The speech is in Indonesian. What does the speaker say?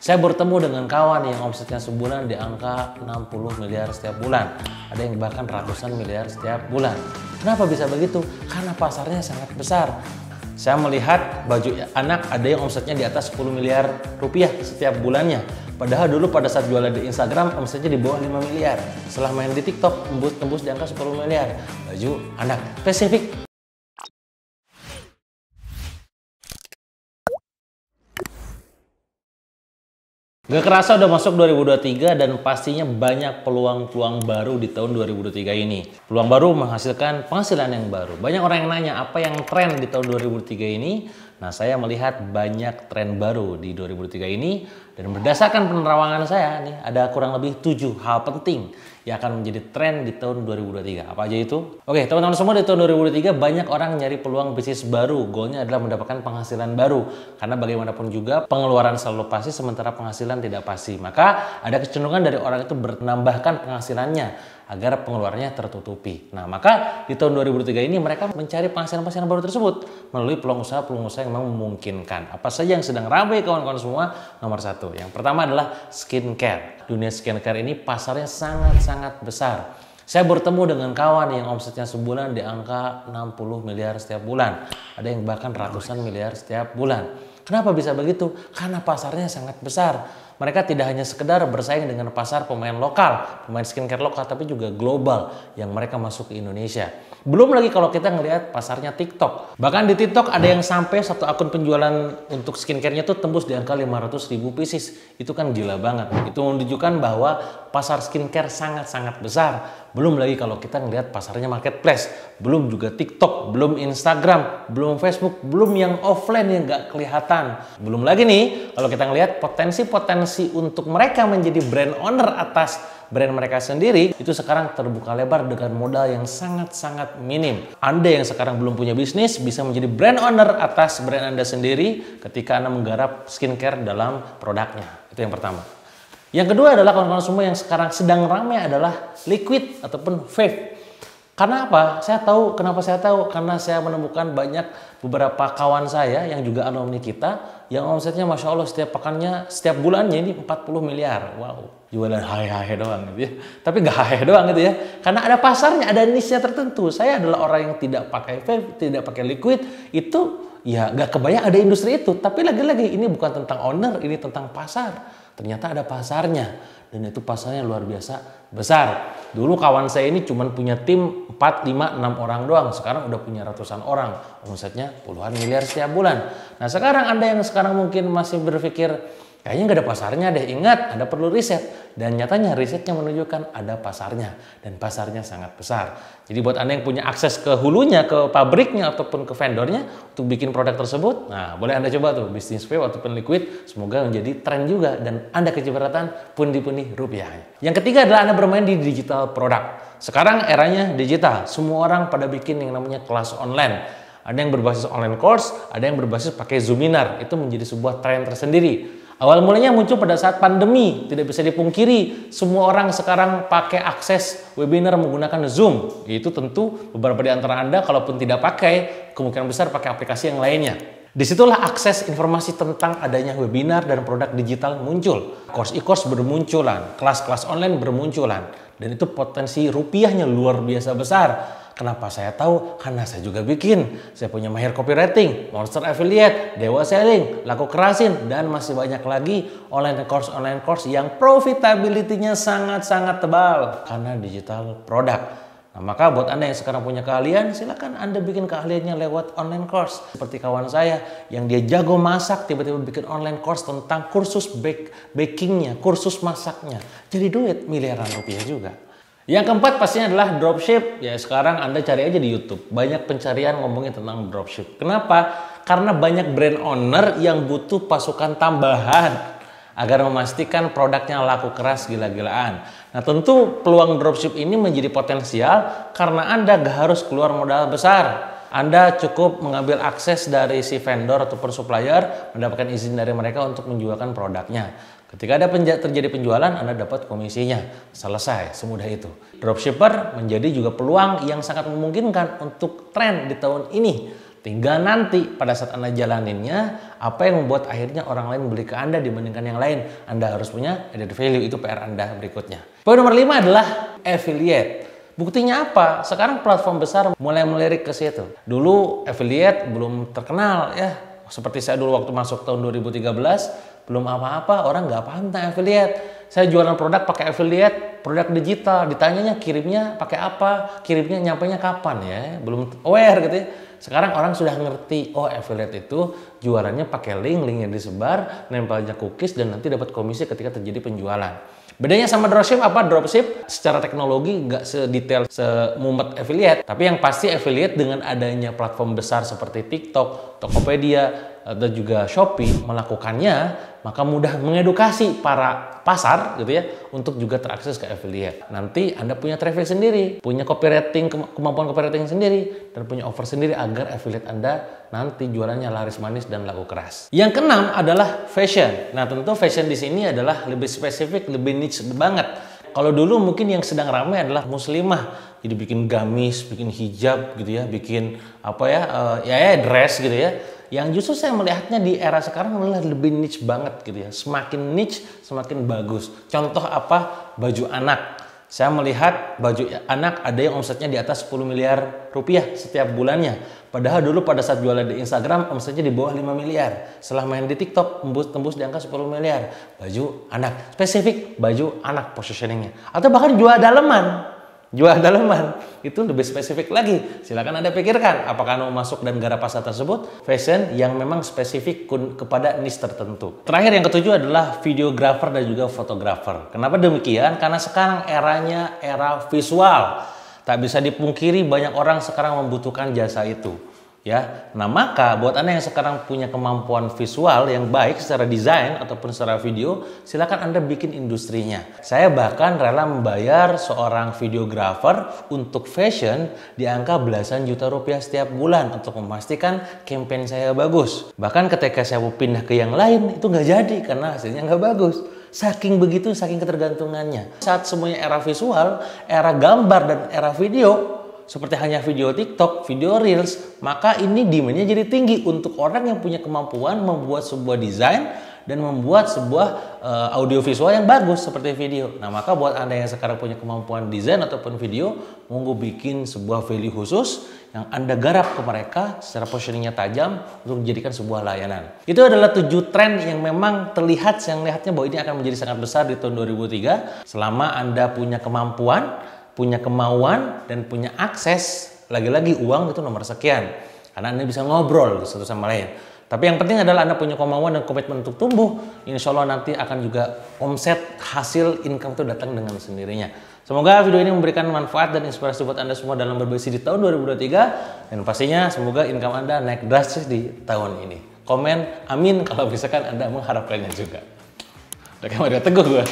Saya bertemu dengan kawan yang omsetnya sebulan di angka 60 miliar setiap bulan. Ada yang bahkan ratusan miliar setiap bulan. Kenapa bisa begitu? Karena pasarnya sangat besar. Saya melihat baju anak ada yang omsetnya di atas 10 miliar rupiah setiap bulannya. Padahal dulu pada saat jualan di Instagram omsetnya di bawah 5 miliar. Setelah main di TikTok tembus di angka 10 miliar. Baju anak spesifik. Gak kerasa udah masuk 2023 dan pastinya banyak peluang-peluang baru di tahun 2023 ini. Peluang baru menghasilkan penghasilan yang baru. Banyak orang yang nanya apa yang tren di tahun 2023 ini. Nah, saya melihat banyak tren baru di 2023 ini. Dan berdasarkan penerawangan saya nih, ada kurang lebih 7 hal penting yang akan menjadi tren di tahun 2023. Apa aja itu? Oke, teman-teman semua, di tahun 2023 banyak orang nyari peluang bisnis baru. Goalnya adalah mendapatkan penghasilan baru. Karena bagaimanapun juga pengeluaran selalu pasti sementara penghasilan tidak pasti. Maka ada kecenderungan dari orang itu menambahkan penghasilannya agar pengeluarannya tertutupi. Nah, maka di tahun 2023 ini mereka mencari penghasilan baru tersebut melalui peluang usaha yang memang memungkinkan. Apa saja yang sedang ramai kawan-kawan semua? Nomor 1. Yang pertama adalah skincare. Dunia skincare ini pasarnya sangat-sangat besar. Saya bertemu dengan kawan yang omsetnya sebulan di angka 60 miliar setiap bulan. Ada yang bahkan ratusan miliar setiap bulan. Kenapa bisa begitu? Karena pasarnya sangat besar. Mereka tidak hanya sekedar bersaing dengan pasar pemain lokal, pemain skincare lokal, tapi juga global yang mereka masuk ke Indonesia. Belum lagi kalau kita ngelihat pasarnya TikTok. Bahkan di TikTok ada yang sampai satu akun penjualan untuk skincare-nya tuh tembus di angka 500.000 pieces. Itu kan gila banget. Itu menunjukkan bahwa pasar skincare sangat-sangat besar. Belum lagi kalau kita ngelihat pasarnya marketplace. Belum juga TikTok, belum Instagram, belum Facebook, belum yang offline yang nggak kelihatan. Belum lagi nih kalau kita ngelihat potensi untuk mereka menjadi brand owner atas brand mereka sendiri, itu sekarang terbuka lebar dengan modal yang sangat-sangat minim. Anda yang sekarang belum punya bisnis bisa menjadi brand owner atas brand Anda sendiri ketika Anda menggarap skincare dalam produknya. Itu yang pertama. Yang kedua adalah kawan-kawan semua yang sekarang sedang ramai adalah liquid ataupun vape. Karena apa? Kenapa saya tahu? Karena saya menemukan banyak beberapa kawan saya yang juga alumni kita yang omsetnya Masya Allah setiap bulannya ini 40 miliar. Wow. Jualan hahe-hahe doang gitu ya. Tapi nggak hahe doang gitu ya. Karena ada pasarnya, ada niche tertentu. Saya adalah orang yang tidak pakai vape, tidak pakai liquid. Itu ya nggak kebayang ada industri itu. Tapi lagi-lagi ini bukan tentang owner, ini tentang pasar. Ternyata ada pasarnya. Dan itu pasarnya luar biasa besar. Dulu kawan saya ini cuma punya tim 4, 5, 6 orang doang. Sekarang udah punya ratusan orang. Omsetnya puluhan miliar setiap bulan. Nah, sekarang Anda yang sekarang mungkin masih berpikir, kayaknya nggak ada pasarnya deh. Ingat, Anda perlu riset. Dan nyatanya risetnya menunjukkan ada pasarnya. Dan pasarnya sangat besar. Jadi buat Anda yang punya akses ke hulunya, ke pabriknya, ataupun ke vendornya untuk bikin produk tersebut, nah boleh Anda coba tuh bisnis vape ataupun liquid. Semoga menjadi tren juga dan Anda kecipratan pundi-pundi rupiahnya. Yang ketiga adalah Anda bermain di digital produk. Sekarang eranya digital. Semua orang pada bikin yang namanya kelas online. Ada yang berbasis online course, ada yang berbasis pakai Zoominar. Itu menjadi sebuah tren tersendiri. Awal mulanya muncul pada saat pandemi, tidak bisa dipungkiri. Semua orang sekarang pakai akses webinar menggunakan Zoom. Itu tentu beberapa di antara Anda, kalaupun tidak pakai, kemungkinan besar pakai aplikasi yang lainnya. Disitulah akses informasi tentang adanya webinar dan produk digital muncul. Course e-course bermunculan, kelas-kelas online bermunculan. Dan itu potensi rupiahnya luar biasa besar. Kenapa saya tahu? Karena saya juga bikin. Saya punya Mahir Copywriting, Monster Affiliate, Dewa Selling, Laku Kerasin, dan masih banyak lagi online course yang profitability-nya sangat-sangat tebal karena digital produk. Nah, maka buat Anda yang sekarang punya keahlian, silakan Anda bikin keahliannya lewat online course. Seperti kawan saya yang dia jago masak, tiba-tiba bikin online course tentang kursus bakingnya, kursus masaknya. Jadi duit miliaran rupiah juga. Yang keempat pastinya adalah dropship. Ya sekarang Anda cari aja di YouTube. Banyak pencarian ngomongin tentang dropship. Kenapa? Karena banyak brand owner yang butuh pasukan tambahan agar memastikan produknya laku keras gila-gilaan. Nah tentu peluang dropship ini menjadi potensial karena Anda gak harus keluar modal besar. Anda cukup mengambil akses dari si vendor ataupun supplier, mendapatkan izin dari mereka untuk menjualkan produknya. Ketika ada terjadi penjualan, Anda dapat komisinya. Selesai, semudah itu. Dropshipper menjadi juga peluang yang sangat memungkinkan untuk tren di tahun ini. Tinggal nanti pada saat Anda jalaninnya, apa yang membuat akhirnya orang lain beli ke Anda dibandingkan yang lain. Anda harus punya added value, itu PR Anda berikutnya. Poin nomor 5 adalah affiliate. Buktinya apa? Sekarang platform besar mulai melirik ke situ. Dulu affiliate belum terkenal ya. Seperti saya dulu waktu masuk tahun 2013, belum apa-apa, orang nggak paham tentang affiliate. Saya jualan produk pakai affiliate, produk digital, ditanyanya kirimnya pakai apa, kirimnya nyampainya kapan ya, belum aware gitu ya. Sekarang orang sudah ngerti, oh affiliate itu jualannya pakai link, linknya disebar, nempelnya cookies dan nanti dapat komisi ketika terjadi penjualan. Bedanya sama dropship apa? Dropship secara teknologi nggak sedetail semumet affiliate, tapi yang pasti affiliate dengan adanya platform besar seperti TikTok, Tokopedia, atau juga Shopee melakukannya, maka mudah mengedukasi para pasar gitu ya untuk juga terakses ke affiliate. Nanti Anda punya traffic sendiri, punya copywriting, kemampuan copywriting sendiri, dan punya offer sendiri agar affiliate Anda nanti jualannya laris manis dan laku keras. Yang keenam adalah fashion. Nah, tentu fashion di sini adalah lebih spesifik, lebih niche banget. Kalau dulu mungkin yang sedang ramai adalah muslimah. Jadi bikin gamis, bikin hijab gitu ya, bikin apa ya, dress gitu ya. Yang justru saya melihatnya di era sekarang adalah lebih niche banget gitu ya. Semakin niche, semakin bagus. Contoh apa? Baju anak. Saya melihat baju anak ada yang omsetnya di atas 10 miliar rupiah setiap bulannya. Padahal dulu pada saat jualan di Instagram omsetnya di bawah 5 miliar. Setelah main di TikTok tembus di angka 10 miliar. Baju anak. Spesifik baju anak positioningnya. Atau bahkan jual daleman. Jual daleman itu lebih spesifik lagi. Silakan Anda pikirkan apakah Anda mau masuk dan garap pasar tersebut. Fashion yang memang spesifik kepada niche tertentu. Terakhir yang ketujuh adalah videographer dan juga fotografer. Kenapa demikian? Karena sekarang eranya era visual. Tak bisa dipungkiri banyak orang sekarang membutuhkan jasa itu. Ya, nah maka buat Anda yang sekarang punya kemampuan visual yang baik secara desain ataupun secara video, silakan Anda bikin industrinya. Saya bahkan rela membayar seorang videographer untuk fashion di angka belasan juta rupiah setiap bulan untuk memastikan campaign saya bagus. Bahkan ketika saya mau pindah ke yang lain itu nggak jadi karena hasilnya nggak bagus. Saking begitu, saking ketergantungannya. Saat semuanya era visual, era gambar dan era video, seperti hanya video TikTok, video Reels, maka ini demand-nya jadi tinggi untuk orang yang punya kemampuan membuat sebuah desain dan membuat sebuah audiovisual yang bagus seperti video. Nah, maka buat Anda yang sekarang punya kemampuan desain ataupun video, monggo bikin sebuah value khusus yang Anda garap ke mereka secara positioningnya tajam untuk dijadikan sebuah layanan. Itu adalah 7 tren yang memang terlihat, yang lihatnya bahwa ini akan menjadi sangat besar di tahun 2003 selama Anda punya kemampuan, punya kemauan, dan punya akses. Lagi-lagi uang itu nomor sekian karena Anda bisa ngobrol satu sama lain. Tapi yang penting adalah Anda punya kemauan dan komitmen untuk tumbuh. Insya Allah nanti akan juga omset hasil income itu datang dengan sendirinya. Semoga video ini memberikan manfaat dan inspirasi buat Anda semua dalam berbisnis di tahun 2023. Dan pastinya semoga income Anda naik drastis di tahun ini. Komen amin kalau misalkan Anda mengharapkannya juga. Udah kayak Mario Teguh gue.